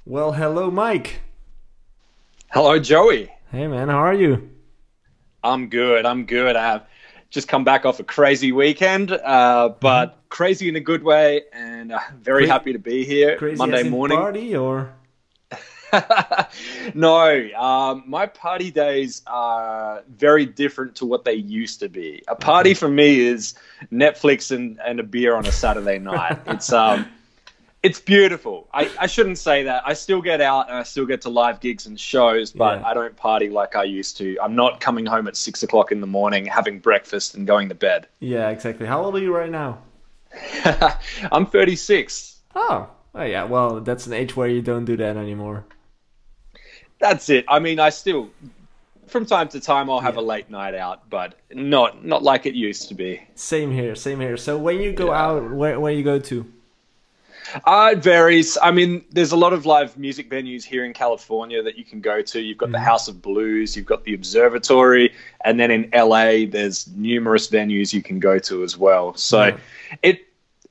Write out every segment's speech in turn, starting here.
Well, hello, Mike. Hello, Joey. Hey, man, how are you? I'm good. I'm good. I have just come back off a crazy weekend, hmm but crazy in a good way, and very Cra- happy to be here Crazy Monday as in morning. party, or? No, my party days are very different to what they used to be. A party Okay. for me is Netflix and a beer on a Saturday night. It's beautiful. I shouldn't say that. I still get out and I still get to live gigs and shows, but Yeah. I don't party like I used to. I'm not coming home at 6 o'clock in the morning, having breakfast and going to bed. Yeah, exactly. How old are you right now? I'm 36. Oh, yeah. Well, that's an age where you don't do that anymore. That's it. I mean, I still, from time to time, I'll have a Yeah. late night out, but not like it used to be. Same here. Same here. So when you go Yeah. out, where you go to? It varies. I mean, there's a lot of live music venues here in California that you can go to. You've got the hmm House of Blues, you've got the Observatory, and then in LA, there's numerous venues you can go to as well. So Yeah. it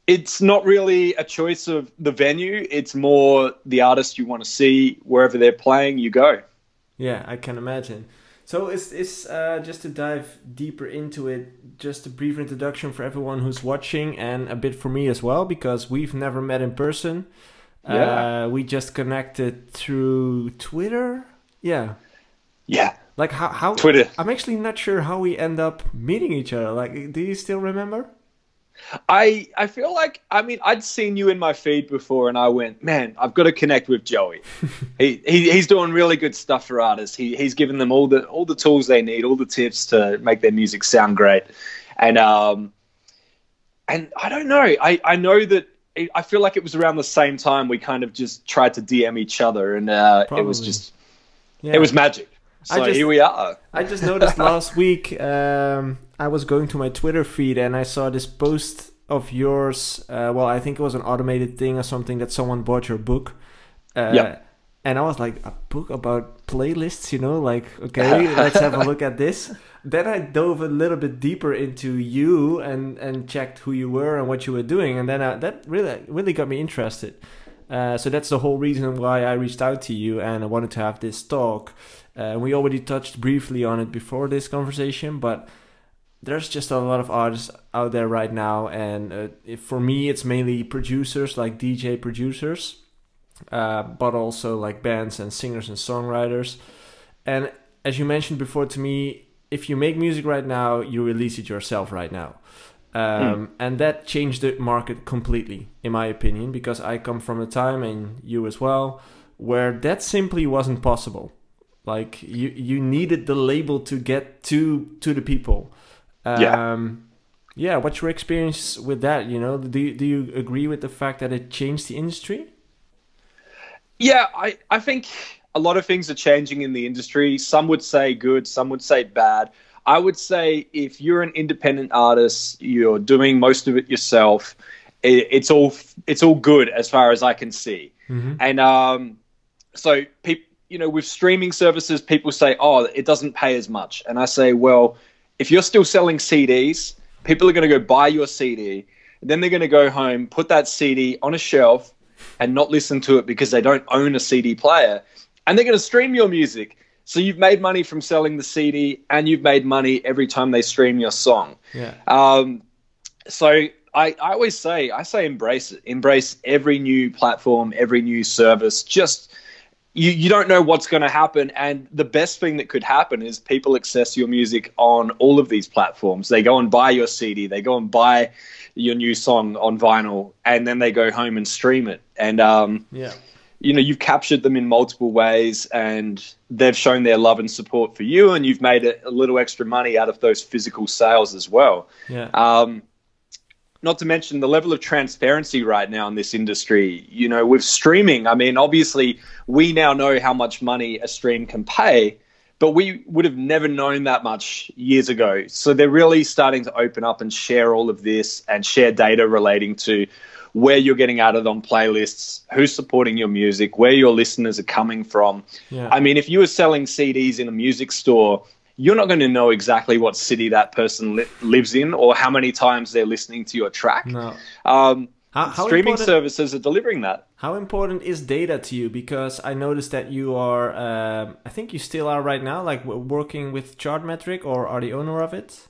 it's not really a choice of the venue. It's more the artist you want to see. Wherever they're playing, you go. Yeah, I can imagine. So is just to dive deeper into it, just a brief introduction for everyone who's watching and a bit for me as well, because we've never met in person. Yeah. We just connected through Twitter. Yeah. Yeah. Like how Twitter. I'm actually not sure how we end up meeting each other. Like, do you still remember? I feel like, I mean, I'd seen you in my feed before, and I went, man, I've got to connect with Joey. He's doing really good stuff for artists. He's given them all the tools they need, all the tips to make their music sound great. And and I don't know. I know that I feel like it was around the same time we kind of just tried to DM each other, and Probably. it Yeah. was magic. I So just here we are. I just noticed last week I was going to my Twitter feed and I saw this post of yours. Well, I think it was an automated thing or something that someone bought your book. Uh, Yep. and I was like, a book about playlists, like, okay, let's have a look at this. Then I dove a little bit deeper into you and checked who you were and what you were doing. And then that really got me interested. So that's the whole reason why I reached out to you and I wanted to have this talk. We already touched briefly on it before this conversation, but there's just a lot of artists out there right now, and for me, it's mainly producers, like DJ producers, but also like bands and singers and songwriters. And as you mentioned before to me, if you make music right now, you release it yourself right now. Mm. And that changed the market completely, in my opinion, because I come from a time, and you as well, where that simply wasn't possible. Like you needed the label to get to the people. Yeah. Yeah, what's your experience with that? Do you agree with the fact that it changed the industry? Yeah, I think a lot of things are changing in the industry. Some would say good, some would say bad. I would say if you're an independent artist, you're doing most of it yourself. It's all good as far as I can see. hmm And so people, with streaming services, people say, "Oh, it doesn't pay as much." And I say, "Well, if you're still selling CDs, people are going to go buy your CD, and then they're going to go home, put that CD on a shelf, and not listen to it because they don't own a CD player, and they're going to stream your music. So you've made money from selling the CD, and you've made money every time they stream your song." Yeah. So I always say, embrace it. Embrace every new platform, every new service. Just you don't know what's going to happen, and the best thing that could happen is people access your music on all of these platforms. They go and buy your CD, they go and buy your new song on vinyl, and then they go home and stream it. And Yeah. you've captured them in multiple ways, and they've shown their love and support for you, and you've made a little extra money out of those physical sales as well. Yeah. Not to mention the level of transparency right now in this industry, with streaming. I mean, obviously, we now know how much money a stream can pay, but we would have never known that much years ago. So they're really starting to open up and share all of this and share data relating to where you're getting added on playlists, who's supporting your music, where your listeners are coming from. Yeah. I mean, if you were selling CDs in a music store, you're not going to know exactly what city that person lives in or how many times they're listening to your track. No. How Streaming important, services are delivering that. how important is data to you? Because I noticed that you are, I think you still are right now, like working with Chartmetric, or are the owner of it?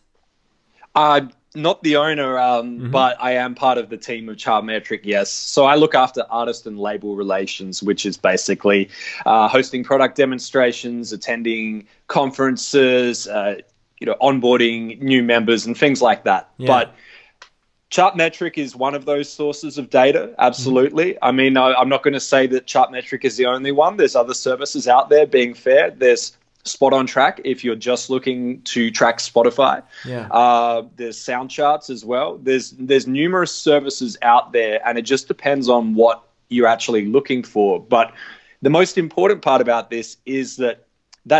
I'm not the owner, but I am part of the team of Chartmetric, yes. So I look after artist and label relations, which is basically hosting product demonstrations, attending conferences, onboarding new members and things like that. Yeah. But Chartmetric is one of those sources of data, absolutely. I mean, I'm not going to say that Chartmetric is the only one. There's other services out there, being fair. There's Spot on Track if you're just looking to track Spotify. Yeah. There's Sound Charts as well. There's numerous services out there, and it just depends on what you're actually looking for. But the most important part about this is that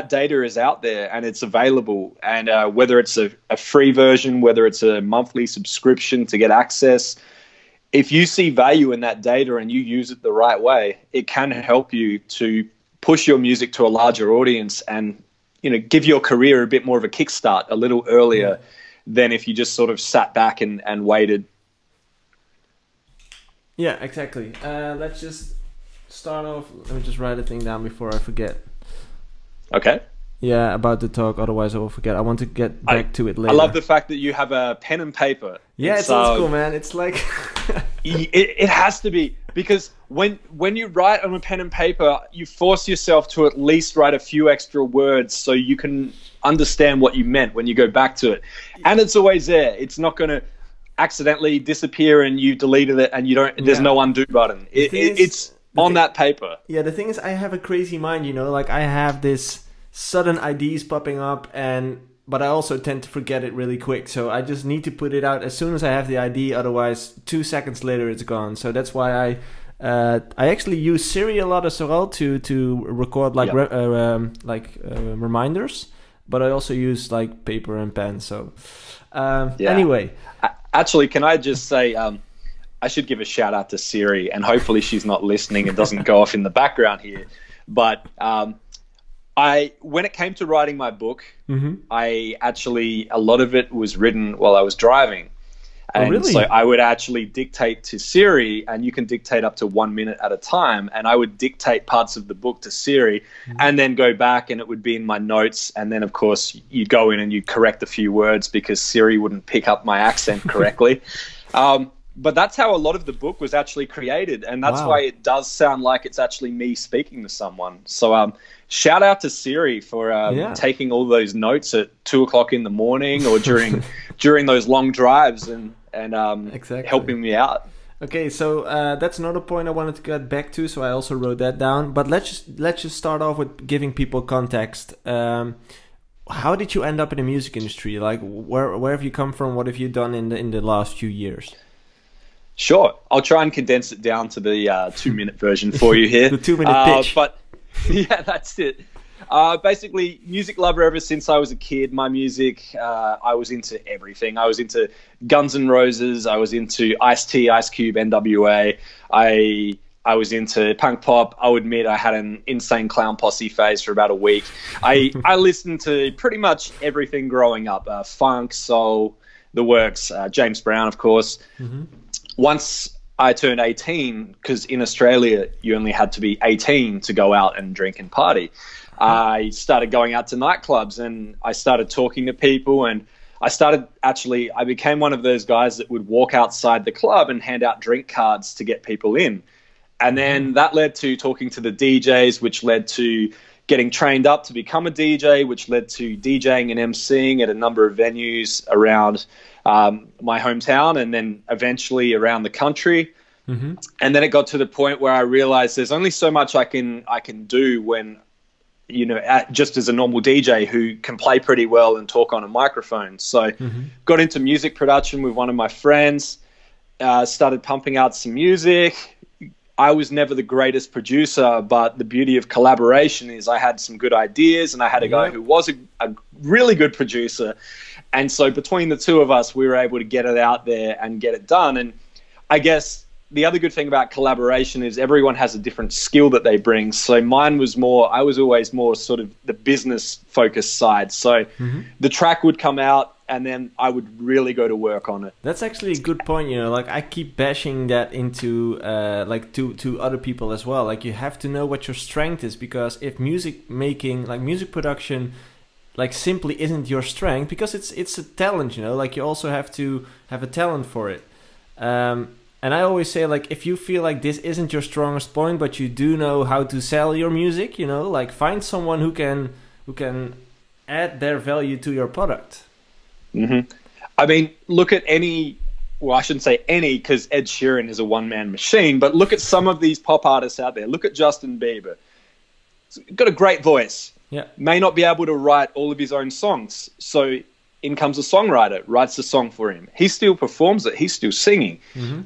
data is out there and it's available. And whether it's a free version, whether it's a monthly subscription to get access, if you see value in that data and you use it the right way, it can help you to push your music to a larger audience and, give your career a bit more of a kickstart a little earlier than if you just sort of sat back and waited. Yeah, exactly. Let's just start off. Let me just write a thing down before I forget. Okay. Yeah, about the talk. Otherwise, I will forget. I want to get back to it later. I love the fact that you have a pen and paper. Yeah, it's old school, man. It's like it has to be, because when you write on a pen and paper, you force yourself to at least write a few extra words so you can understand what you meant when you go back to it, and it's always there. It's not going to accidentally disappear and you deleted it and you don't. There's no undo button. It's on that paper. Yeah, the thing is, I have a crazy mind, like I have this sudden ideas popping up, but I also tend to forget it really quick. So I just need to put it out as soon as I have the idea. Otherwise, 2 seconds later, it's gone. So that's why I actually use Siri a lot as well to record reminders. But I also use like paper and pen. So anyway, actually, can I just say? I should give a shout out to Siri, and hopefully she's not listening and doesn't go off in the background here. But when it came to writing my book, a lot of it was written while I was driving. And really? So I would actually dictate to Siri, and you can dictate up to 1 minute at a time. And I would dictate parts of the book to Siri and then go back, and it would be in my notes. And then, of course, you'd go in and you'd correct a few words because Siri wouldn't pick up my accent correctly. But that's how a lot of the book was actually created, and that's why it does sound like it's actually me speaking to someone. So shout out to Siri for taking all those notes at 2 o'clock in the morning or during those long drives and exactly. helping me out. Okay, so that's another point I wanted to get back to, so I also wrote that down. But let's just start off with giving people context. How did you end up in the music industry? Like, where have you come from? What have you done in the last few years? Sure. I'll try and condense it down to the 2-minute version for you here. The 2-minute pitch. But yeah, that's it. Basically, music lover ever since I was a kid. My music, I was into everything. I was into Guns N' Roses. I was into Ice-T, Ice Cube, NWA. I was into punk pop. I'll admit I had an insane clown posse phase for about a week. I listened to pretty much everything growing up. Funk, soul, the works. James Brown, of course. Once I turned 18, because in Australia you only had to be 18 to go out and drink and party, I started going out to nightclubs and I started talking to people, and I became one of those guys that would walk outside the club and hand out drink cards to get people in. And then that led to talking to the DJs, which led to getting trained up to become a DJ, which led to DJing and MCing at a number of venues around my hometown, and then eventually around the country. And then it got to the point where I realized there's only so much I can do when, just as a normal DJ who can play pretty well and talk on a microphone. So got into music production with one of my friends, started pumping out some music. I was never the greatest producer, but the beauty of collaboration is I had some good ideas, and I had a guy who was a really good producer. And so between the two of us, we were able to get it out there and get it done. And I guess the other good thing about collaboration is everyone has a different skill that they bring. So mine was I was always more sort of the business focused side. So the track would come out, and then I would really go to work on it. That's actually a good point. You know, like I keep bashing that into like to other people as well. Like you have to know what your strength is, because if music making, like music production, like simply isn't your strength, because it's a talent. You know, like you also have to have a talent for it. And I always say, like, if you feel like this isn't your strongest point, but you do know how to sell your music, you know, like find someone who can add their value to your product. Mm-hmm. I mean, look at any, well, I shouldn't say any, because Ed Sheeran is a one-man machine, but look at some of these pop artists out there. Look at Justin Bieber. He's got a great voice. Yeah. May not be able to write all of his own songs. So in comes a songwriter, writes the song for him. He still performs it. He's still singing. Mm-hmm.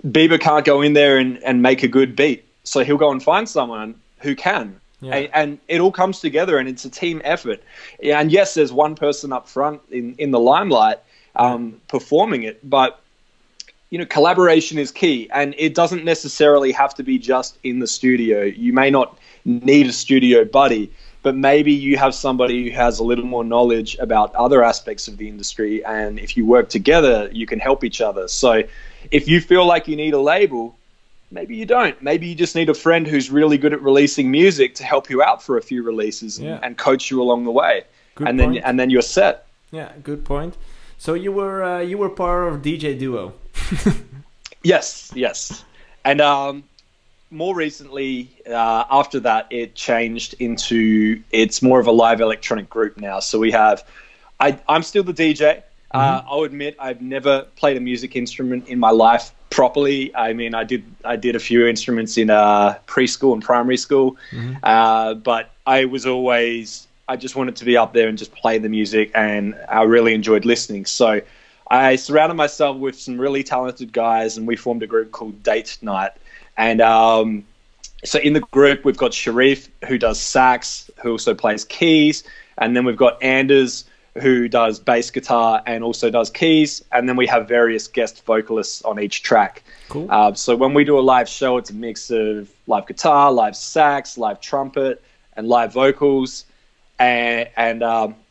Bieber can't go in there and make a good beat. So he'll go and find someone who can. Yeah. And it all comes together, and it's a team effort. And yes, there's one person up front in the limelight performing it, but you know, collaboration is key, and it doesn't necessarily have to be just in the studio. You may not need a studio buddy, but maybe you have somebody who has a little more knowledge about other aspects of the industry, and if you work together, you can help each other. So if you feel like you need a label, maybe you don't. Maybe you just need a friend who's really good at releasing music to help you out for a few releases and coach you along the way. Good and point. then you're set. Yeah, good point. So you were part of DJ Duo. Yes. And more recently, after that, it changed into, it's more of a live electronic group now. So we have, I'm still the DJ. I'll admit I've never played a music instrument in my life properly. I mean, I did a few instruments in preschool and primary school, but I just wanted to be up there and just play the music, and I really enjoyed listening. So I surrounded myself with some really talented guys, and we formed a group called Date Night. And so in the group, we've got Sharif, who does sax, who also plays keys, and then we've got Anders, who does bass guitar and also does keys, and then we have various guest vocalists on each track. Cool. So when we do a live show, it's a mix of live guitar, live sax, live trumpet, and live vocals, and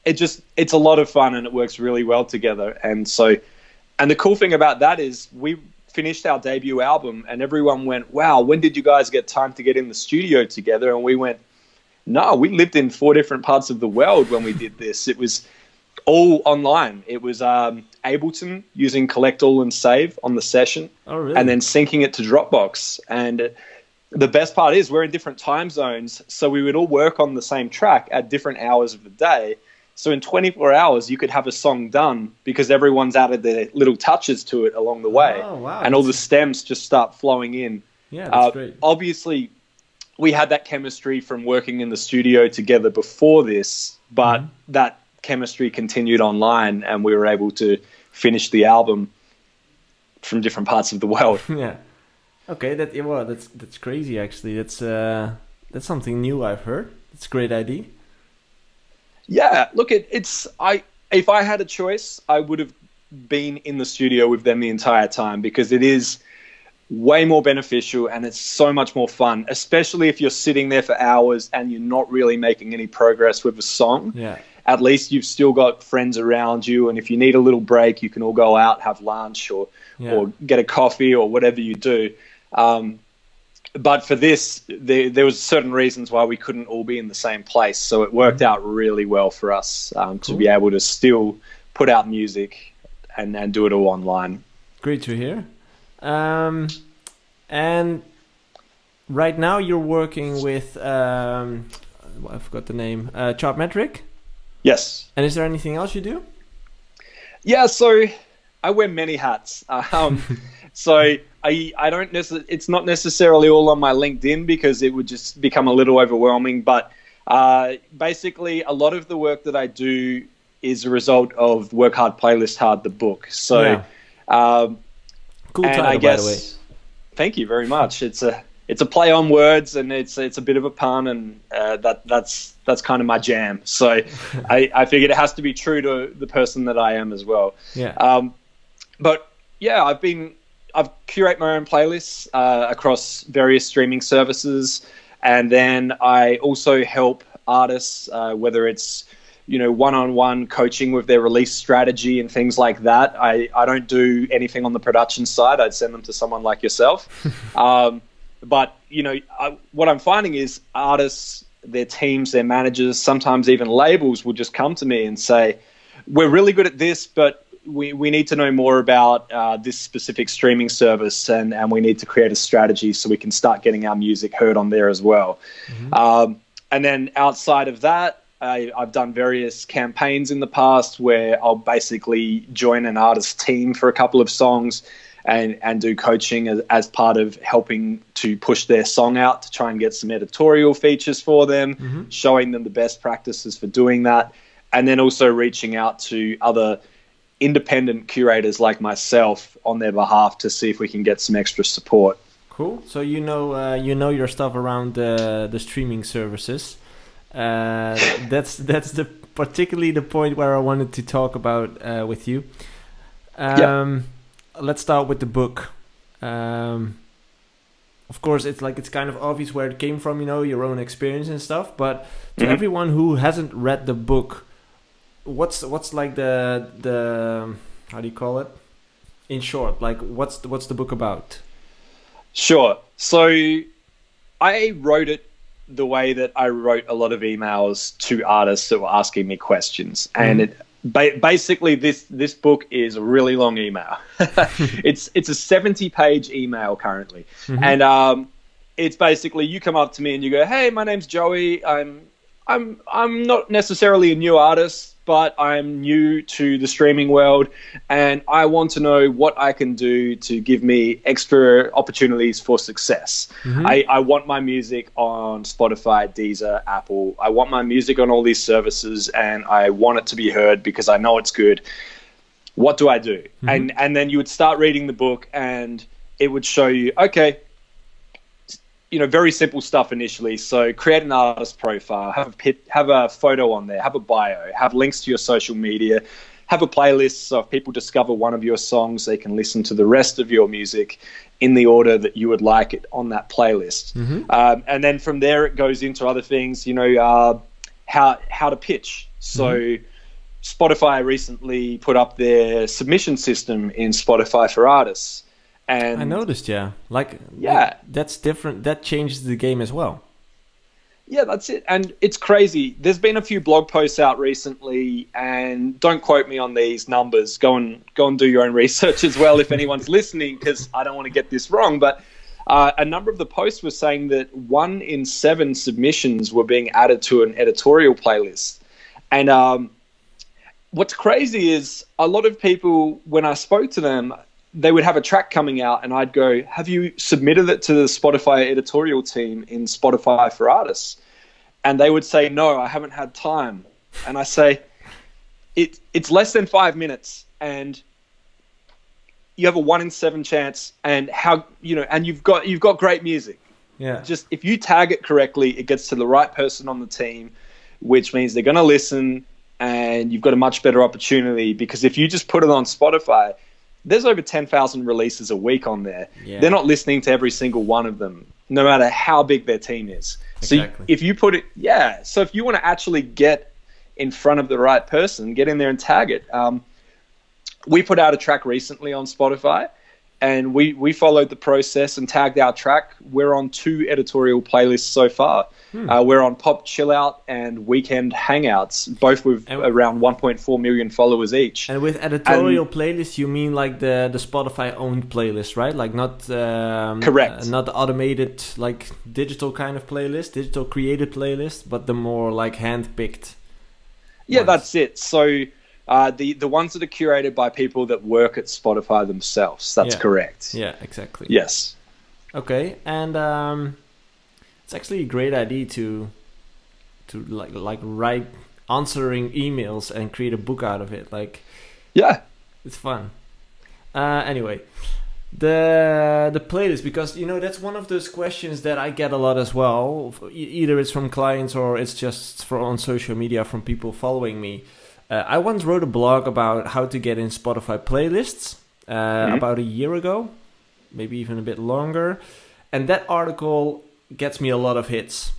it's a lot of fun, and it works really well together. And the cool thing about that is we finished our debut album, and everyone went, "Wow, when did you guys get time to get in the studio together?" And we went, "No, we lived in 4 different parts of the world when we did this. It was all online. It was Ableton using Collect All and Save on the session, and then syncing it to Dropbox. And the best part is we're in different time zones, so we would all work on the same track at different hours of the day. So in 24 hours, you could have a song done because everyone's added their little touches to it along the way. Oh, wow. And all the stems just start flowing in. Yeah, that's great. Obviously, we had that chemistry from working in the studio together before this, but that chemistry continued online, and we were able to finish the album from different parts of the world. Yeah. Okay, that's crazy actually. That's something new I've heard. It's a great idea. Yeah, look, if I had a choice, I would have been in the studio with them the entire time, because it is way more beneficial and it's so much more fun, especially if you're sitting there for hours and you're not really making any progress with a song. Yeah. At least you've still got friends around you, and if you need a little break, you can all go out, have lunch, or get a coffee, or whatever you do. But for this, there was certain reasons why we couldn't all be in the same place, so it worked out really well for us to be able to still put out music and do it all online. Great to hear. And right now you're working with I forgot the name, Chartmetric. Yes. And is there anything else you do? Yeah, so I wear many hats. So I don't it's not necessarily all on my LinkedIn because it would just become a little overwhelming. But basically, a lot of the work that I do is a result of Work Hard, Playlist Hard, the book. So, cool title, by the way. Thank you very much. It's a play on words, and it's a bit of a pun, and that's kind of my jam. So I figured it has to be true to the person that I am as well. Yeah. But yeah, I've curate my own playlists across various streaming services, and then I also help artists, whether it's one-on-one coaching with their release strategy and things like that. I don't do anything on the production side. I'd send them to someone like yourself. But, what I'm finding is artists, their teams, their managers, sometimes even labels will just come to me and say, we're really good at this, but we need to know more about this specific streaming service, and we need to create a strategy so we can start getting our music heard on there as well. And then outside of that, I've done various campaigns in the past where I'll basically join an artist team for a couple of songs and do coaching as part of helping to push their song out, to try and get some editorial features for them, showing them the best practices for doing that, and then also reaching out to other independent curators like myself on their behalf to see if we can get some extra support. Cool. So you know your stuff around the streaming services. That's particularly the point where I wanted to talk about with you. Let's start with the book. Of course, it's kind of obvious where it came from, your own experience and stuff. But to everyone who hasn't read the book, what's like the how do you call it? In short, like what's the book about? Sure. So I wrote it the way that I wrote a lot of emails to artists that were asking me questions, and basically this book is a really long email. It's a 70-page email currently, and it's basically you come up to me and you go, "Hey, my name's Joey. I'm not necessarily a new artist, but I'm new to the streaming world, and I want to know what I can do to give me extra opportunities for success. I want my music on Spotify, Deezer, Apple. I want my music on all these services, and I want it to be heard because I know it's good. What do I do?" And then you would start reading the book, and it would show you, okay, very simple stuff initially. So create an artist profile, have a photo on there, have a bio, have links to your social media, have a playlist. So if people discover one of your songs, they can listen to the rest of your music in the order that you would like it on that playlist. And then from there, it goes into other things, how to pitch. So Spotify recently put up their submission system in Spotify for artists. And I noticed, that's different. That changes the game as well. Yeah, that's it. And it's crazy. There's been a few blog posts out recently, and don't quote me on these numbers. Go and do your own research as well if anyone's listening, because I don't want to get this wrong. But a number of the posts were saying that 1 in 7 submissions were being added to an editorial playlist. And what's crazy is a lot of people, when I spoke to them, they would have a track coming out and I'd go, "Have you submitted it to the Spotify editorial team in Spotify for artists?" And they would say, "No, I haven't had time." And I say, it's less than 5 minutes, and you have a 1 in 7 chance, and and you've got great music. Yeah. Just if you tag it correctly, it gets to the right person on the team, which means they're going to listen, and you've got a much better opportunity. Because if you just put it on Spotify, there's over 10,000 releases a week on there. Yeah. They're not listening to every single one of them, no matter how big their team is. Exactly. So if you put it, so if you want to actually get in front of the right person, get in there and tag it. We put out a track recently on Spotify, and we followed the process and tagged our track. We're on 2 editorial playlists so far. We're on Pop Chill Out and Weekend Hangouts, both with around 1.4 million followers each. And with editorial playlists, you mean like the Spotify-owned playlist, right? Like not correct, not the automated like digital kind of playlist, digital created playlist, but the more like hand-picked. Yeah, ones. That's it. So the ones that are curated by people that work at Spotify themselves. That's correct. Yeah, exactly. Yes. Okay, and it's actually a great idea to like write answering emails and create a book out of it. Like, yeah, it's fun. Anyway, the playlist, because that's one of those questions that I get a lot as well. Either it's from clients or it's just on social media from people following me. I once wrote a blog about how to get in Spotify playlists about a year ago, maybe even a bit longer, and that article gets me a lot of hits.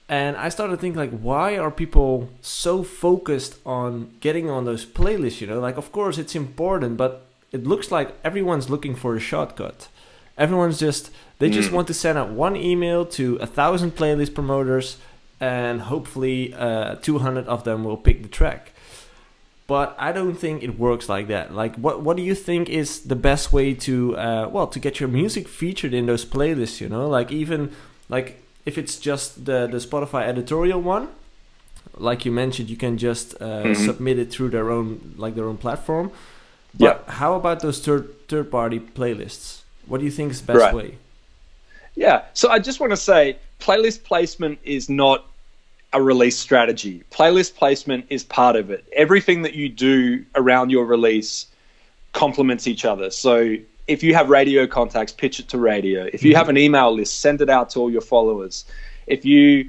And I started thinking, like, why are people so focused on getting on those playlists? You know, like, of course it's important, but it looks like everyone's looking for a shortcut. Everyone's just, they just want to send out one email to 1,000 playlist promoters, and hopefully 200 of them will pick the track. But I don't think it works like that. Like, what do you think is the best way to, to get your music featured in those playlists, you know? Like, even, like, if it's just the Spotify editorial one, like you mentioned, you can just submit it through their own platform. But how about those third-party playlists? What do you think is the best way? Yeah, so I just want to say, playlist placement is not a release strategy. Playlist placement is part of it. Everything that you do around your release complements each other. So if you have radio contacts, pitch it to radio. If you have an email list, send it out to all your followers. If you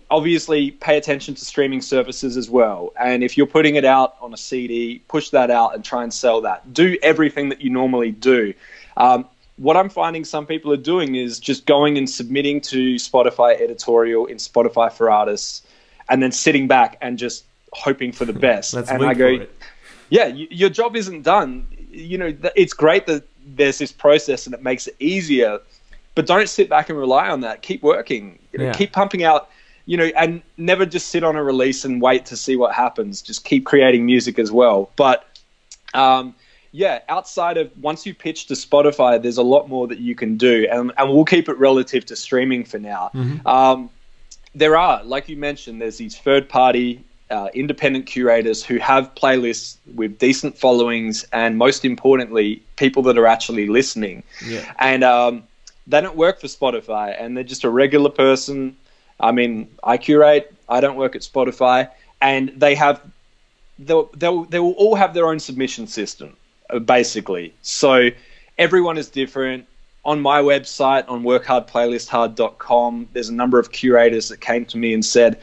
obviously pay attention to streaming services as well, and if you're putting it out on a CD, push that out and try and sell that. Do everything that you normally do. What I'm finding some people are doing is just going and submitting to Spotify editorial in Spotify for Artists, and then sitting back and just hoping for the best. And I go, yeah, your job isn't done. You know, it's great that there's this process and it makes it easier, but don't sit back and rely on that. Keep working. You know, keep pumping out. You know, and never just sit on a release and wait to see what happens. Just keep creating music as well. But yeah, outside of once you pitch to Spotify, there's a lot more that you can do, and we'll keep it relative to streaming for now. There are, like you mentioned, there's these third-party independent curators who have playlists with decent followings, and most importantly, people that are actually listening. And they don't work for Spotify, and they're just a regular person. I mean, I curate. I don't work at Spotify, and they'll all have their own submission system, basically. So everyone is different. On my website, on workhardplaylisthard.com, there's a number of curators that came to me and said,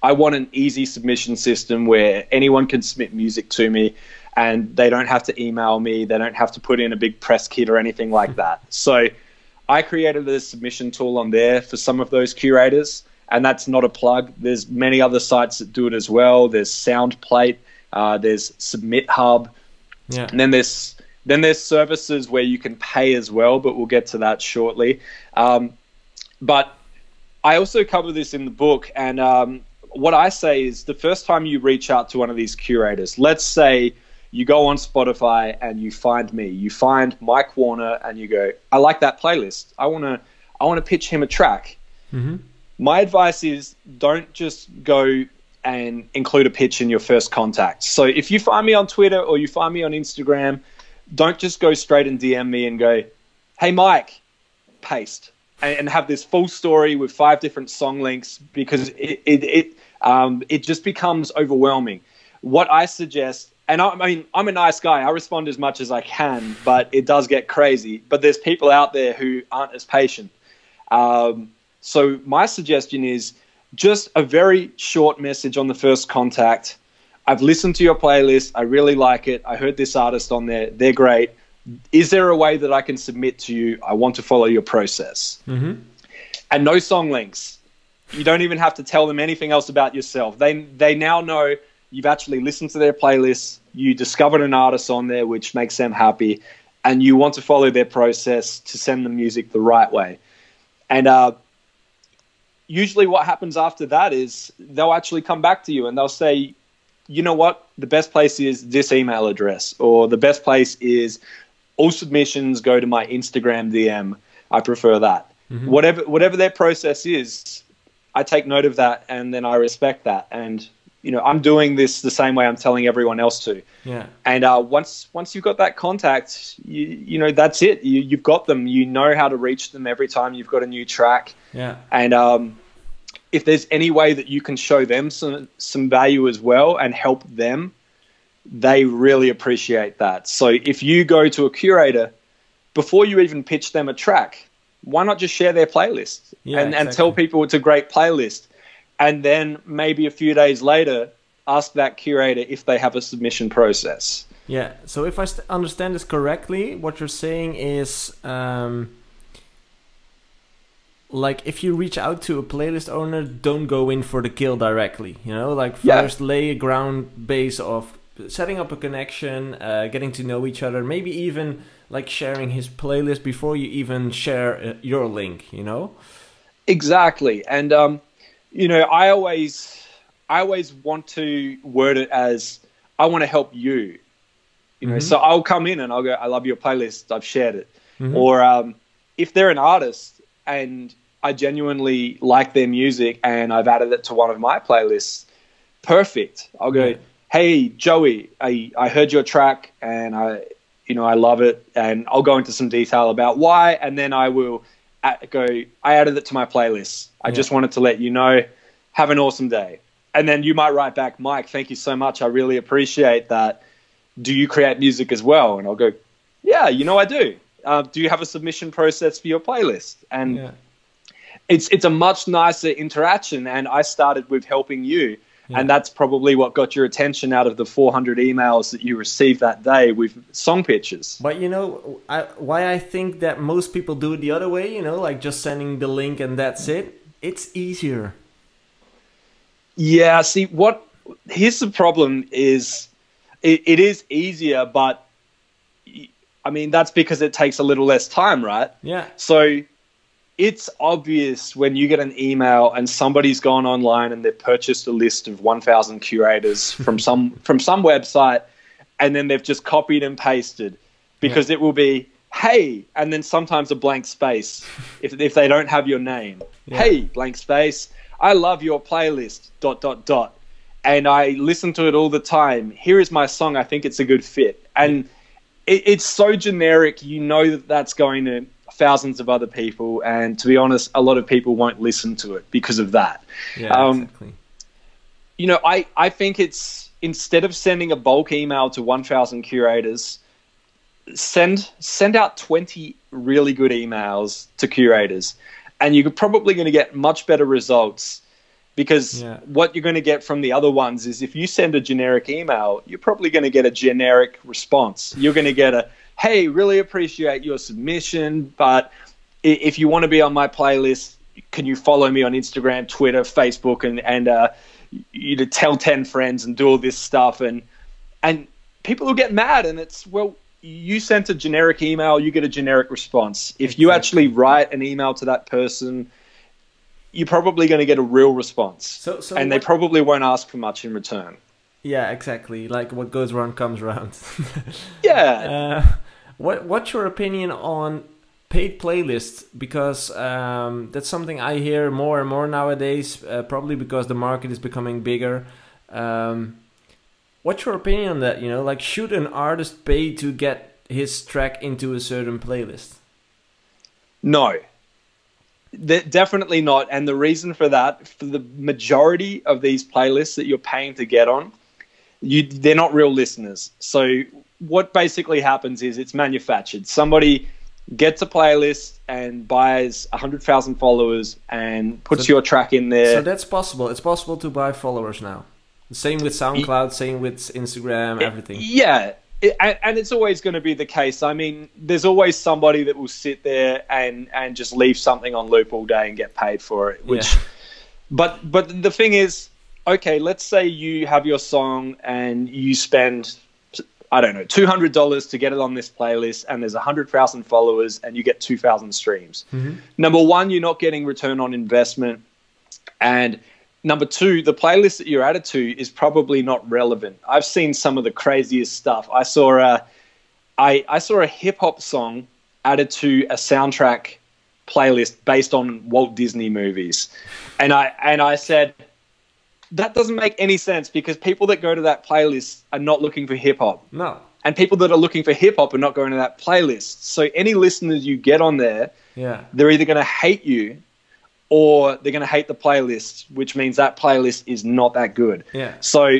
I want an easy submission system where anyone can submit music to me and they don't have to email me. They don't have to put in a big press kit or anything like that. So I created a submission tool on there for some of those curators, and that's not a plug. There's many other sites that do it as well. There's SoundPlate, there's Submit Hub, and then there's services where you can pay as well, but we'll get to that shortly. But I also cover this in the book, and what I say is the first time you reach out to one of these curators, let's say you go on Spotify and you find me, you find Mike Warner, and you go, I like that playlist. I want to pitch him a track. My advice is don't just go and include a pitch in your first contact. So if you find me on Twitter or you find me on Instagram, don't just go straight and DM me and go, hey, Mike, paste, and have this full story with 5 different song links, because it just becomes overwhelming. What I suggest, and I mean, I'm a nice guy. I respond as much as I can, but it does get crazy. But there's people out there who aren't as patient. So my suggestion is just a very short message on the first contact. I've listened to your playlist. I really like it. I heard this artist on there. They're great. Is there a way that I can submit to you? I want to follow your process. And no song links. You don't even have to tell them anything else about yourself. They now know you've actually listened to their playlists. You discovered an artist on there which makes them happy, and you want to follow their process to send them music the right way. And usually what happens after that is they'll actually come back to you and they'll say, you know what, the best place is this email address, or the best place is all submissions go to my Instagram DM. I prefer that. Whatever their process is, I take note of that, and then I respect that. And, you know, I'm doing this the same way I'm telling everyone else to. And once you've got that contact, you know, that's it. You've got them. You know how to reach them every time you've got a new track. And if there's any way that you can show them some value as well and help them, they really appreciate that. So if you go to a curator, before you even pitch them a track, why not just share their playlist and tell people it's a great playlist? And then maybe a few days later, ask that curator if they have a submission process. Yeah, so if I understand this correctly, what you're saying is... like if you reach out to a playlist owner, don't go in for the kill directly. You know, like first lay a ground base of setting up a connection, getting to know each other, maybe even like sharing his playlist before you even share your link. You know, exactly. And you know, I always want to word it as I want to help you. You know, so I'll come in and I'll go, I love your playlist, I've shared it. Or if they're an artist and I genuinely like their music and I've added it to one of my playlists, perfect. I'll go, hey, Joey, I heard your track and I love it. And I'll go into some detail about why. And then I will go, I added it to my playlist. I just wanted to let you know, have an awesome day. And then you might write back, Mike, thank you so much. I really appreciate that. Do you create music as well? And I'll go, yeah, you know, I do. Do you have a submission process for your playlist? And it's a much nicer interaction. And I started with helping you. And that's probably what got your attention out of the 400 emails that you received that day with song pitches. But, you know, why I think that most people do it the other way, you know, like just sending the link and that's it. It's easier. Yeah, see, here's the problem is it is easier, but I mean, that's because it takes a little less time, right? Yeah. So it's obvious when you get an email and somebody's gone online and they've purchased a list of 1,000 curators from some website, and then they've just copied and pasted because it will be, hey, and then sometimes a blank space if they don't have your name. Hey, blank space. I love your playlist, ... And I listen to it all the time. Here is my song. I think it's a good fit. And it's so generic. You know that that's going to thousands of other people. And to be honest, a lot of people won't listen to it because of that. Yeah, exactly. You know, I think it's, instead of sending a bulk email to 1,000 curators, send out 20 really good emails to curators. And you're probably going to get much better results. Because what you're going to get from the other ones is if you send a generic email, you're probably going to get a generic response. You're going to get a, hey, really appreciate your submission, but if you want to be on my playlist, can you follow me on Instagram, Twitter, Facebook, and you to tell 10 friends and do all this stuff. And people will get mad, and it's, well, you sent a generic email, you get a generic response. If you actually write an email to that person, you're probably going to get a real response. And they probably won't ask for much in return. Yeah, exactly. Like what goes around comes around. What's your opinion on paid playlists? Because that's something I hear more and more nowadays, probably because the market is becoming bigger. What's your opinion on that? You know, like, should an artist pay to get his track into a certain playlist? No. Definitely not. And the reason for that, for the majority of these playlists that you're paying to get on, they're not real listeners. So what basically happens is it's manufactured. Somebody gets a playlist and buys 100,000 followers and puts your track in there. So that's possible. It's possible to buy followers now. Same with SoundCloud, same with Instagram, everything. Yeah. And it's always going to be the case. I mean, there's always somebody that will sit there and just leave something on loop all day and get paid for it. But the thing is, okay, let's say you have your song and you spend, I don't know, $200 to get it on this playlist, and there's 100,000 followers and you get 2,000 streams. Number one, you're not getting return on investment, and number two, the playlist that you're added to is probably not relevant. I've seen some of the craziest stuff. I saw a hip hop song added to a soundtrack playlist based on Walt Disney movies, and I said, that doesn't make any sense, because people that go to that playlist are not looking for hip hop. No. And people that are looking for hip hop are not going to that playlist. So any listeners you get on there, they're either going to hate you, or they're going to hate the playlist, which means that playlist is not that good. Yeah. So,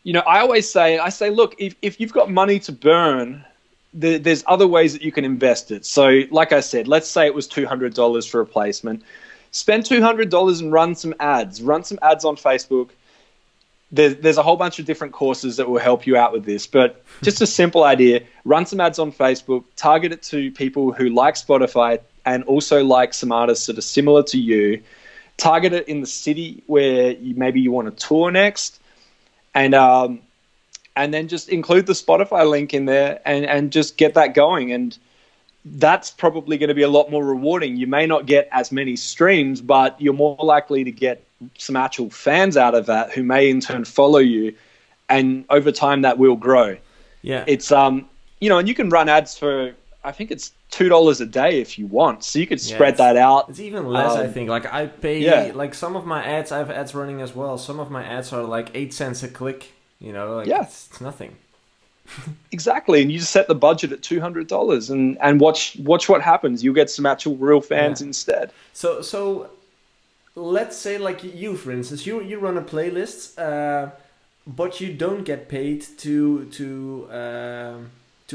you know, I say, look, if you've got money to burn, there's other ways that you can invest it. So, like I said, let's say it was $200 for a placement. Spend $200 and run some ads. Run some ads on Facebook. There's a whole bunch of different courses that will help you out with this, but just a simple idea: run some ads on Facebook, target it to people who like Spotify, and also like some artists that are similar to you. Target it in the city where maybe you want to tour next, and then just include the Spotify link in there and just get that going. And that's probably going to be a lot more rewarding. You may not get as many streams, but you're more likely to get some actual fans out of that who may in turn follow you. And over time that will grow. Yeah. It's, and you can run ads for, I think it's $2 a day if you want. So you could spread that out. It's even less, I think. Like I pay, like some of my ads, I have ads running as well. Some of my ads are like 8 cents a click, it's nothing. Exactly, and you just set the budget at $200 and watch what happens. You'll get some actual real fans instead. So let's say like you, for instance, you run a playlist, but you don't get paid to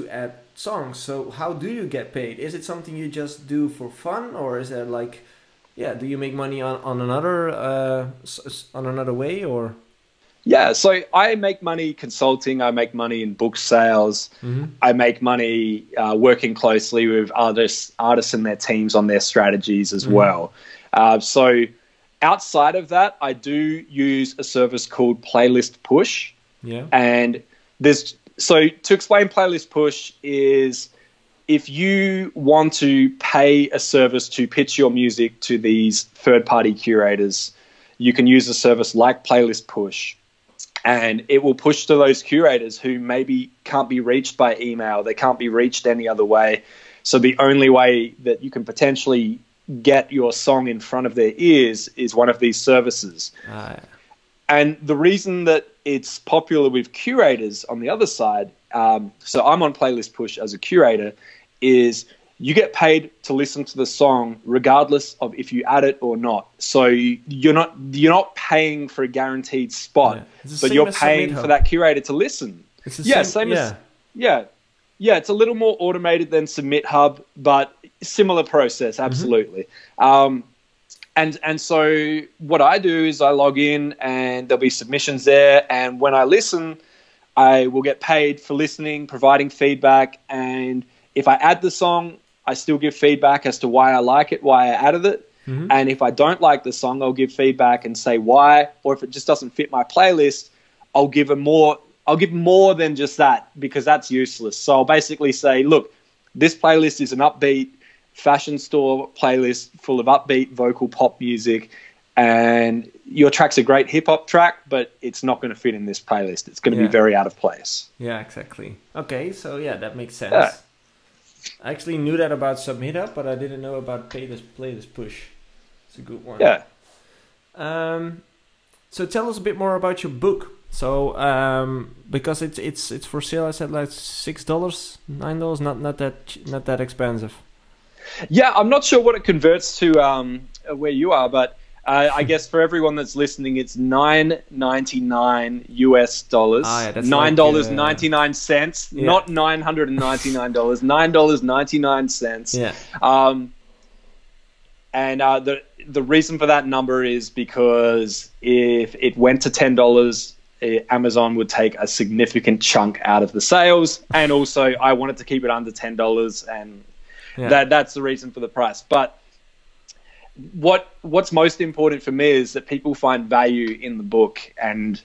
add songs. So how do you get paid? Is it something you just do for fun, or is there like, do you make money on another way, or? Yeah, so I make money consulting. I make money in book sales. Mm-hmm. I make money working closely with artists and their teams on their strategies as well. So outside of that, I do use a service called Playlist Push. Yeah. And so to explain Playlist Push is if you want to pay a service to pitch your music to these third-party curators, you can use a service like Playlist Push. And it will push to those curators who maybe can't be reached by email. They can't be reached any other way. So the only way that you can potentially get your song in front of their ears is one of these services. And the reason that it's popular with curators on the other side, so I'm on Playlist Push as a curator, is you get paid to listen to the song regardless of if you add it or not. So you're not paying for a guaranteed spot, but you're paying for that curator to listen. It's it's a little more automated than Submit Hub, but similar process, absolutely. And so what I do is I log in and there'll be submissions there, and when I listen, I will get paid for listening, providing feedback, and if I add the song, I still give feedback as to why I like it, why I added it. And if I don't like the song, I'll give feedback and say why. Or if it just doesn't fit my playlist, I'll give more than just that, because that's useless. So I'll basically say, look, this playlist is an upbeat fashion store playlist full of upbeat vocal pop music, and your track's a great hip hop track, but it's not going to fit in this playlist. It's going to be very out of place. Yeah, exactly. Okay, so that makes sense. Yeah. I actually knew that about Submit Up, but I didn't know about Playlist Push. It's a good one. Yeah. So tell us a bit more about your book. So because it's for sale, I said like $6, $9, not that expensive. Yeah, I'm not sure what it converts to where you are, but I guess for everyone that's listening, it's $9.99 US. That's $9.99, not $999. $9.99. Yeah. And the reason for that number is because if it went to $10, Amazon would take a significant chunk out of the sales, and also I wanted to keep it under $10, and that's the reason for the price. But what's most important for me is that people find value in the book, and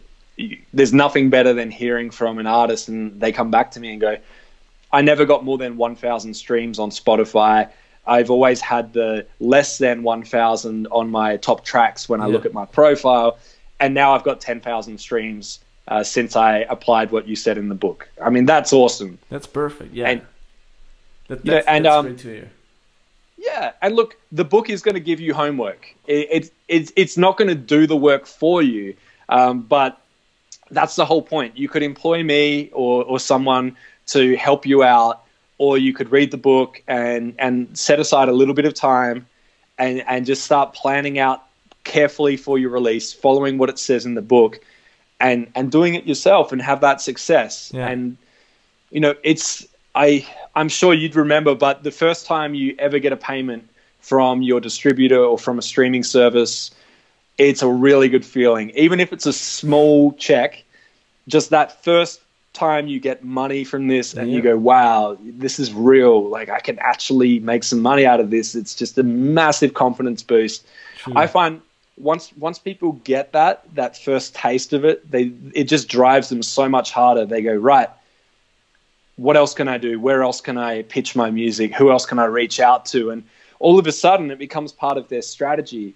there's nothing better than hearing from an artist and they come back to me and go, I never got more than 1,000 streams on Spotify. I've always had the less than 1,000 on my top tracks when I look at my profile, and now I've got 10,000 streams since I applied what you said in the book. I mean, that's awesome. That's perfect. Yeah. And, that's great to hear. Yeah, and look, the book is going to give you homework. It's not going to do the work for you, but that's the whole point. You could employ me or someone to help you out, or you could read the book and set aside a little bit of time and just start planning out carefully for your release, following what it says in the book, and doing it yourself and have that success. Yeah. And, I'm sure you'd remember, but the first time you ever get a payment from your distributor or from a streaming service, it's a really good feeling. Even if it's a small check, just that first time you get money from this and you go, wow, this is real. Like, I can actually make some money out of this. It's just a massive confidence boost. True. I find once people get that first taste of it, it just drives them so much harder. They go, right, what else can I do? Where else can I pitch my music? Who else can I reach out to? And all of a sudden it becomes part of their strategy.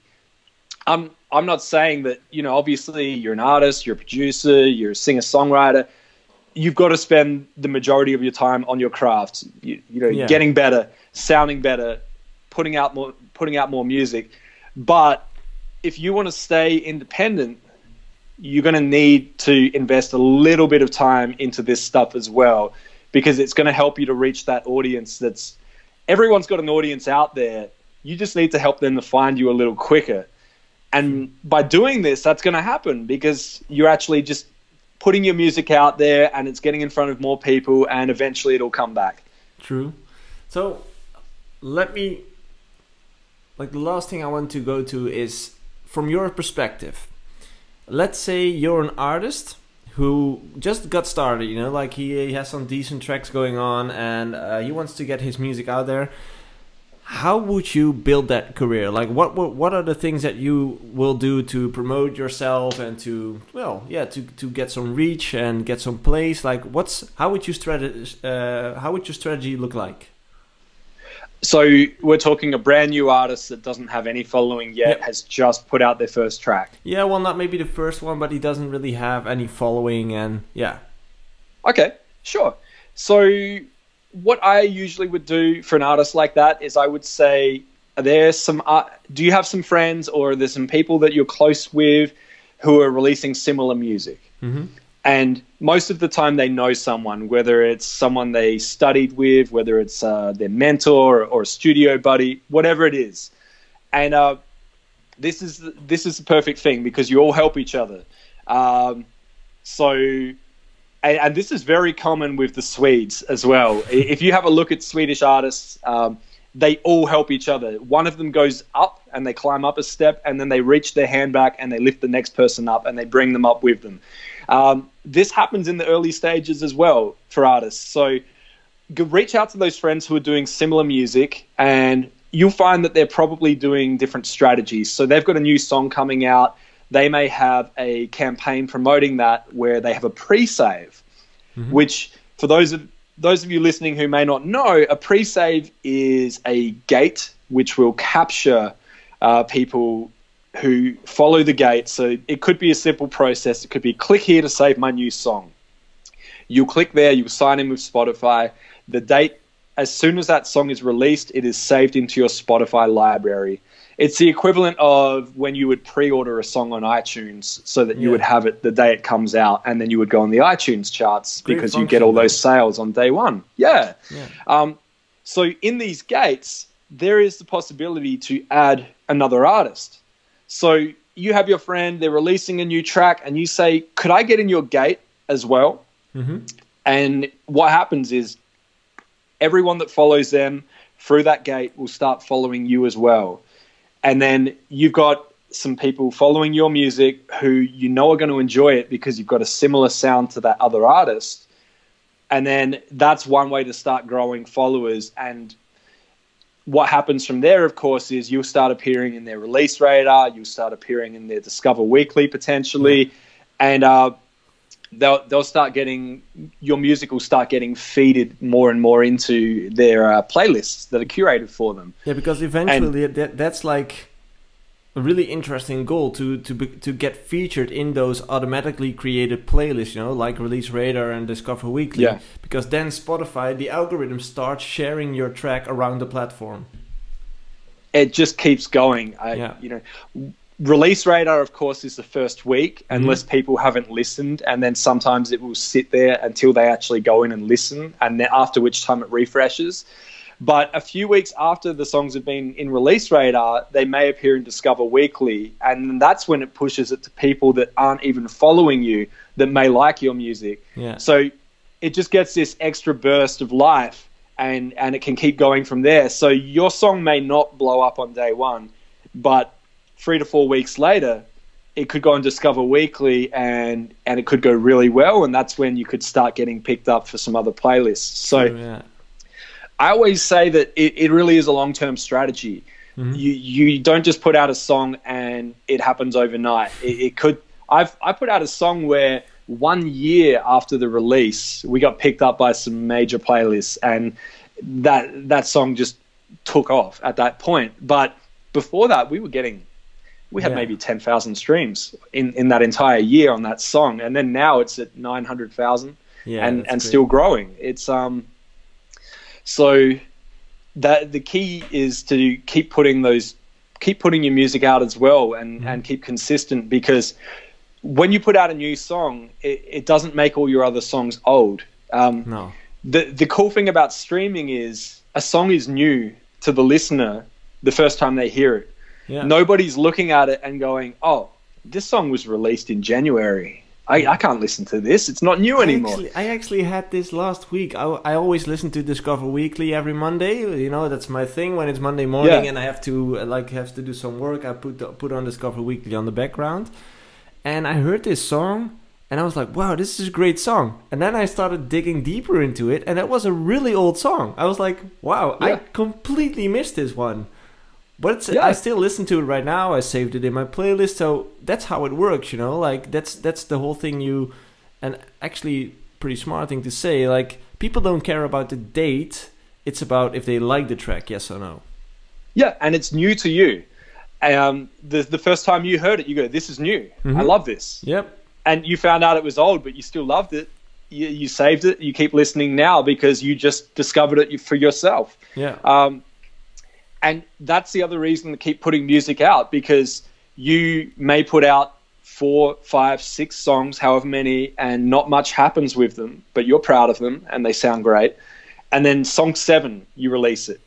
I'm not saying that, obviously you're an artist, you're a producer, you're a singer-songwriter. You've got to spend the majority of your time on your craft, getting better, sounding better, putting out more music. But if you want to stay independent, you're going to need to invest a little bit of time into this stuff as well, because it's going to help you to reach that audience. Everyone's got an audience out there. You just need to help them to find you a little quicker. And by doing this, that's going to happen because you're actually just putting your music out there and it's getting in front of more people, and eventually it'll come back. True. So the last thing I want to go to is, from your perspective, let's say you're an artist who just got started, like he has some decent tracks going on and he wants to get his music out there. How would you build that career? Like, what are the things that you will do to promote yourself and to get some reach and get some plays? Like, how would your strategy look like? So we're talking a brand new artist that doesn't have any following yet, has just put out their first track. Yeah, well, not maybe the first one, but he doesn't really have any following, and yeah. Okay, sure. So what I usually would do for an artist like that is I would say, do you have some friends or there's some people that you're close with who are releasing similar music? Mm-hmm. And most of the time they know someone, whether it's someone they studied with, whether it's their mentor or a studio buddy, whatever it is. And this is the perfect thing because you all help each other. And this is very common with the Swedes as well. If you have a look at Swedish artists, they all help each other. One of them goes up and they climb up a step, and then they reach their hand back and they lift the next person up and they bring them up with them. This happens in the early stages as well for artists. So reach out to those friends who are doing similar music, and you'll find that they're probably doing different strategies. So they've got a new song coming out. They may have a campaign promoting that where they have a pre-save, which for those of you listening who may not know, a pre-save is a gate which will capture people who follow the gate. So it could be a simple process. It could be click here to save my new song. You'll click there, you'll sign in with Spotify. The date, as soon as that song is released, it is saved into your Spotify library. It's the equivalent of when you would pre-order a song on iTunes so that you would have it the day it comes out, and then you would go on the iTunes charts because you get all those sales on day one. Yeah. So in these gates, there is the possibility to add another artist. So you have your friend, they're releasing a new track, and you say, could I get in your gate as well? Mm-hmm. And what happens is everyone that follows them through that gate will start following you as well. And then you've got some people following your music who you know are going to enjoy it because you've got a similar sound to that other artist. And then that's one way to start growing followers. And what happens from there, of course, is you'll start appearing in their release radar, you'll start appearing in their Discover Weekly potentially, and they'll start getting, your music will start getting feeded more and more into their playlists that are curated for them. Yeah, because eventually that's like a really interesting goal to get featured in those automatically created playlists, like Release Radar and Discover Weekly. Yeah. Because then Spotify, the algorithm starts sharing your track around the platform. It just keeps going. Release Radar, of course, is the first week, unless people haven't listened, and then sometimes it will sit there until they actually go in and listen, and then after which time it refreshes. But a few weeks after the songs have been in Release Radar, they may appear in Discover Weekly, and that's when it pushes it to people that aren't even following you that may like your music. Yeah. So it just gets this extra burst of life, and it can keep going from there. So your song may not blow up on day one, but 3 to 4 weeks later, it could go on Discover Weekly, and it could go really well, and that's when you could start getting picked up for some other playlists. So yeah. I always say that it really is a long-term strategy. Mm-hmm. You don't just put out a song and it happens overnight. It could. I put out a song where 1 year after the release, we got picked up by some major playlists, and that song just took off at that point. But before that, we had maybe 10,000 streams in that entire year on that song, and then now it's at 900,000, and still growing. It's so that the key is to keep putting your music out as well, and keep consistent, because when you put out a new song, it doesn't make all your other songs old. No. The cool thing about streaming is a song is new to the listener the first time they hear it. Yeah. Nobody's looking at it and going, oh, this song was released in January. I can't listen to this. It's not new anymore. I actually had this last week. I always listen to Discover Weekly every Monday. You know, that's my thing. When it's Monday morning and I have to do some work, I put on Discover Weekly on the background. And I heard this song, and I was like, wow, this is a great song. And then I started digging deeper into it, and it was a really old song. I was like, wow, I completely missed this one. But I still listen to it right now. I saved it in my playlist. So that's how it works, you know? Like, that's the whole thing and actually pretty smart thing to say. Like, people don't care about the date. It's about if they like the track, yes or no. Yeah, and it's new to you. The first time you heard it, you go, this is new. Mm-hmm. I love this. Yep. And you found out it was old, but you still loved it. You saved it. You keep listening now because you just discovered it for yourself. Yeah. And that's the other reason to keep putting music out, because you may put out 4, 5, 6 songs, however many, and not much happens with them, but you're proud of them and they sound great. And then song 7, you release it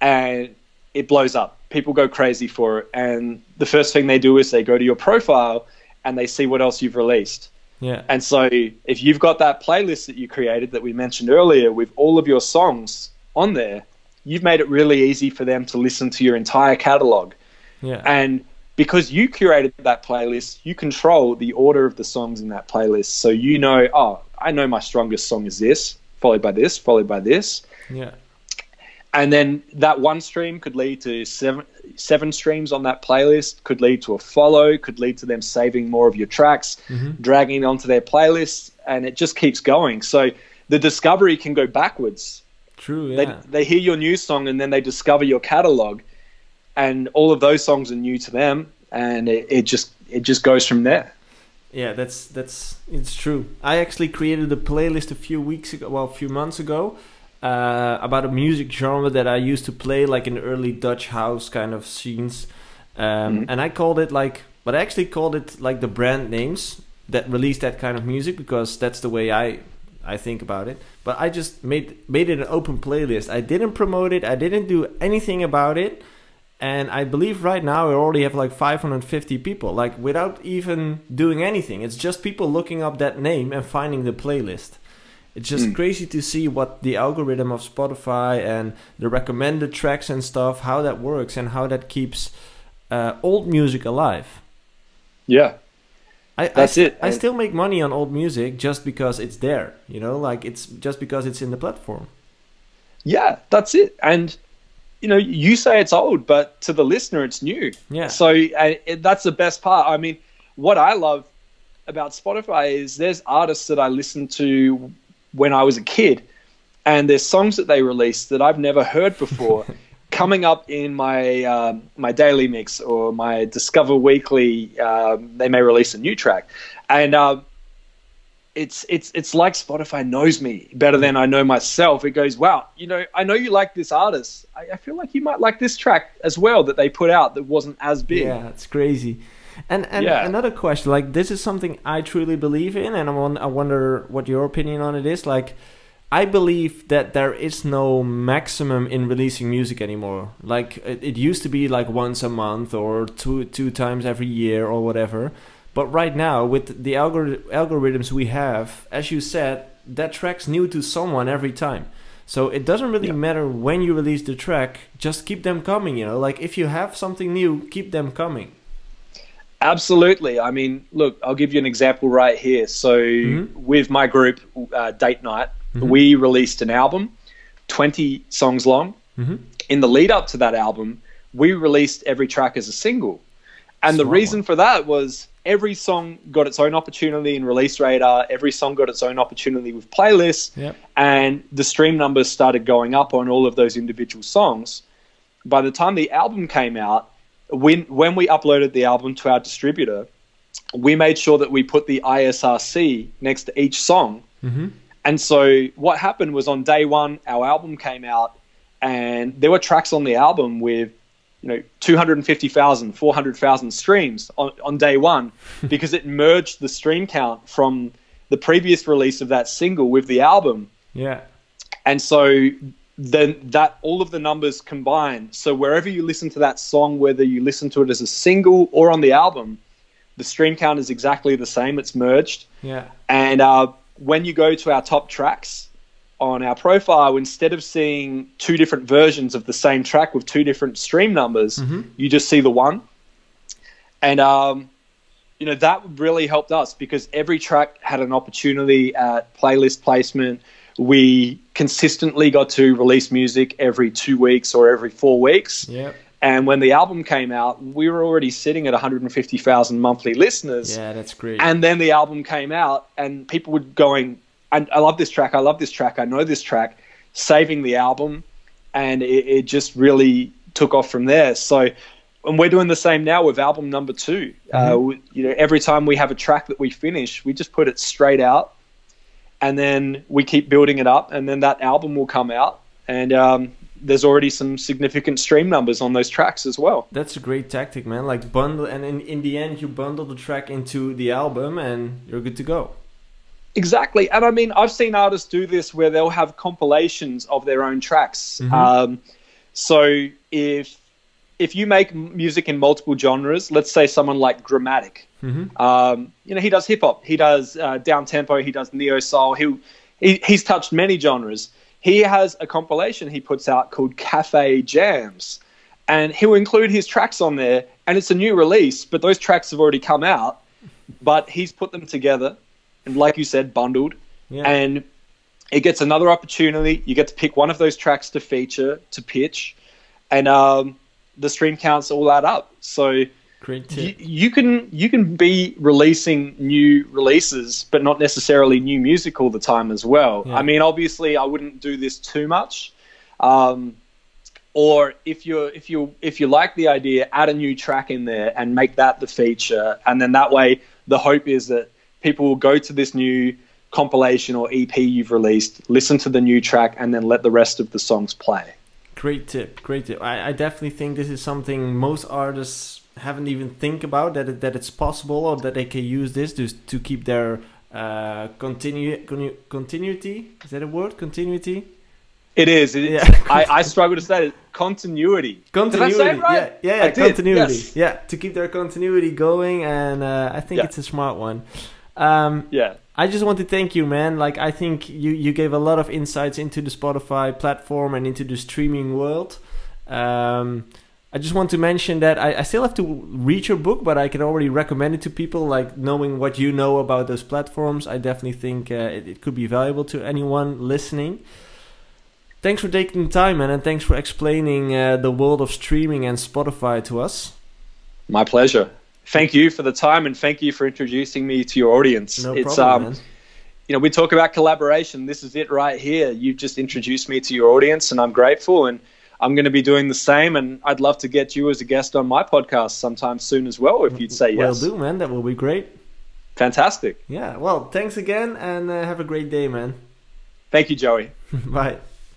and it blows up. People go crazy for it. And the first thing they do is they go to your profile and they see what else you've released. Yeah. And so if you've got that playlist that you created that we mentioned earlier with all of your songs on there, you've made it really easy for them to listen to your entire catalog. Yeah. And because you curated that playlist, you control the order of the songs in that playlist. So you know, oh, I know my strongest song is this, followed by this, followed by this. Yeah. And then that one stream could lead to seven streams on that playlist, could lead to a follow, could lead to them saving more of your tracks, dragging it onto their playlist, and it just keeps going. So the discovery can go backwards. True, yeah. They hear your new song and then they discover your catalog, and all of those songs are new to them, and it just goes from there. Yeah, it's true. I actually created a playlist a few months ago, about a music genre that I used to play, like in early Dutch house kind of scenes, and I called it like the brand names that release that kind of music, because that's the way I think about it. But I just made it an open playlist. I didn't promote it. I didn't do anything about it. And I believe right now we already have like 550 people, like without even doing anything. It's just people looking up that name and finding the playlist. It's just crazy to see what the algorithm of Spotify and the recommended tracks and stuff, how that works and how that keeps old music alive. Yeah. That's it. I still make money on old music just because it's there, you know, like it's just because it's in the platform. Yeah, that's it. And, you know, you say it's old, but to the listener, it's new. Yeah. So that's the best part. I mean, what I love about Spotify is there's artists that I listened to when I was a kid, and there's songs that they released that I've never heard before. Coming up in my my daily mix or my Discover Weekly, they may release a new track, and it's like Spotify knows me better than I know myself. It goes, wow, you know, I know you like this artist. I feel like you might like this track as well that they put out that wasn't as big. Yeah, it's crazy. And another question, like this is something I truly believe in, and I wonder what your opinion on it is. Like, I believe that there is no maximum in releasing music anymore. Like it used to be like once a month or two times every year or whatever. But right now with the algorithms we have, as you said, that track's new to someone every time. So it doesn't really matter when you release the track, just keep them coming, you know. Like if you have something new, keep them coming. Absolutely. I mean, look, I'll give you an example right here. So with my group, Date Night, we released an album, 20 songs long. In the lead up to that album, we released every track as a single. And the reason for that was every song got its own opportunity in Release Radar. Every song got its own opportunity with playlists. And the stream numbers started going up on all of those individual songs. By the time the album came out, when we uploaded the album to our distributor, we made sure that we put the ISRC next to each song. And so what happened was on day one, our album came out, and there were tracks on the album with 250,000, 400,000 streams on day one, because it merged the stream count from the previous release of that single with the album. And so then that all of the numbers combined. So wherever you listen to that song, whether you listen to it as a single or on the album, the stream count is exactly the same. It's merged. And when you go to our top tracks on our profile, instead of seeing two different versions of the same track with two different stream numbers, you just see the one. And that really helped us, because every track had an opportunity at playlist placement. We consistently got to release music every 2 weeks or every 4 weeks. And when the album came out, we were already sitting at 150,000 monthly listeners. That's great. And then the album came out, and people were going, I love this track, I love this track, I know this track, saving the album. And it just really took off from there. So, and we're doing the same now with album number 2. Every time we have a track that we finish, we just put it straight out. And then we keep building it up, and then that album will come out, and there's already some significant stream numbers on those tracks as well. That's a great tactic, man. Like bundle, and in the end, you bundle the track into the album, and you're good to go. Exactly. And I mean, I've seen artists do this where they'll have compilations of their own tracks. So if you make music in multiple genres, let's say someone like Grammatic, he does hip hop, he does down tempo, he does neo soul, he's touched many genres. He has a compilation he puts out called Cafe Jams, and he'll include his tracks on there, and it's a new release, but those tracks have already come out, but he's put them together and, like you said, bundled, and it gets another opportunity. You get to pick one of those tracks to feature, to pitch, and the stream counts all add up. So great tip. You can be releasing new releases, but not necessarily new music all the time as well. I mean, obviously, I wouldn't do this too much. Or if you like the idea, add a new track in there and make that the feature, and then that way, the hope is that people will go to this new compilation or EP you've released, listen to the new track, and then let the rest of the songs play. Great tip, great tip. I definitely think this is something most artists haven't even think about, that it's possible, or that they can use this to keep their continuity. Is that a word? Continuity? It is. I struggle to say it. Continuity. Did I say it right? Yeah, continuity. Yes. Yeah, to keep their continuity going, and I think it's a smart one. I just want to thank you, man. Like, I think you gave a lot of insights into the Spotify platform and into the streaming world. I just want to mention that I still have to read your book, but I can already recommend it to people. Like, knowing what you know about those platforms, I definitely think it could be valuable to anyone listening. Thanks for taking the time, man, and thanks for explaining the world of streaming and Spotify to us. My pleasure. Thank you for the time, and thank you for introducing me to your audience. No problem, man. We talk about collaboration. This is it right here. You've just introduced me to your audience, and I'm grateful, and I'm going to be doing the same, and I'd love to get you as a guest on my podcast sometime soon as well, if you'd say yes. Will do, man. That will be great. Fantastic. Yeah, well, thanks again, and have a great day, man. Thank you, Joey. Bye.